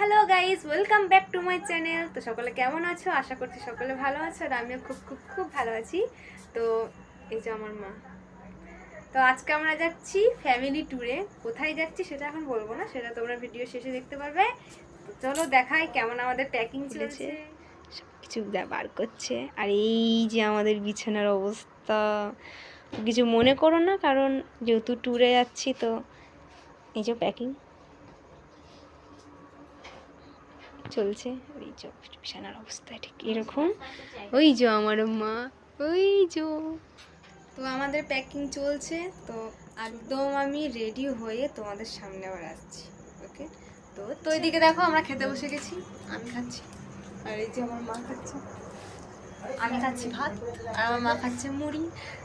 Hello guys, welcome back to my channel. তো সকলে কেমন আছো? আশা করছি সকলে ভালো আছো, আর আমিও খুব খুব খুব ভালো আছি। তো এই যে আমার মা। তো আজকে আমরা যাচ্ছি ফ্যামিলি ট্যুরে। কোথায় যাচ্ছি সেটা এখন বলবো না, সেটা তোমরা ভিডিও শেষে দেখতে পারবে। তো চলো দেখাই কেমন আমাদের প্যাকিং চলেছে। সব কিছু বার করছে, আর এই যে আমাদের বিছানার অবস্থা। কিছু মনে করো না, কারণ যেহেতু ট্যুরে যাচ্ছি তো এই যে প্যাকিং চলছে। ওই যে বিছানার অবস্থা ঠিক এরকম। ওই যে আমার মা, ওই যে। তো আমাদের প্যাকিং চলছে, তো একদম আমি রেডি হয়ে তোমাদের সামনে আবার আসছি। ওকে, তো এদিকে দেখো আমরা খেতে বসে গেছি। আমি খাচ্ছি, আর এই যে আমার মা খাচ্ছে। আমি খাচ্ছি ভাত, আর আমার মা খাচ্ছে মুড়ি।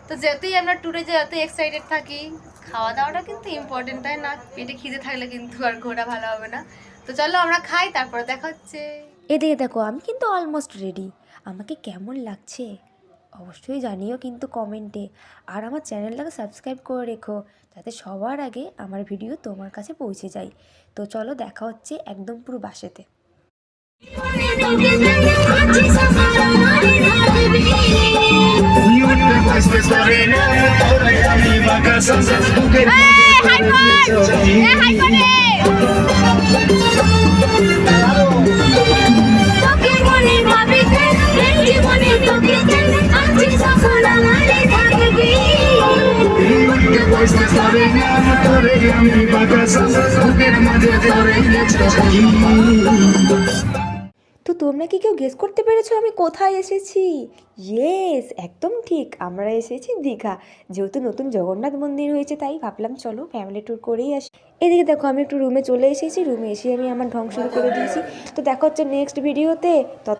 তো যেতেই আমরা ট্যুরে যাই, এত এক্সাইটেড থাকি। খাওয়া দাওয়াটা কিন্তু ইম্পর্টেন্ট, তাই না? পেটে খিদে থাকলে কিন্তু আর ঘোরা ভালো হবে না। তো চলো আমরা খাই, তারপরে দেখা হচ্ছে। এদিকে দেখো আমি কিন্তু অলমোস্ট রেডি। আমাকে কেমন লাগছে অবশ্যই জানিও কিন্তু কমেন্টে। আর আমার চ্যানেলটাকে সাবস্ক্রাইব করে রেখো, যাতে সবার আগে আমার ভিডিও তোমার কাছে পৌঁছে যায়। তো চলো দেখা হচ্ছে একদম পুরো বাসেতে। তো তোমরা কি কেউ গেস করতে পেরেছো আমি কোথায় এসেছি? ইয়েস, একদম ঠিক, আমরা এসেছি দীঘা। যেহেতু নতুন জগন্নাথ মন্দির হয়েছে, তাই ভাবলাম চলো ফ্যামিলি ট্যুর করেই আসি। এদিকে দেখো আমি একটু রুমে চলে এসেছি, রুমে এসে আমি আমার ঢং শুরু করে দিয়েছি। তো দেখা হচ্ছে নেক্সট ভিডিওতে।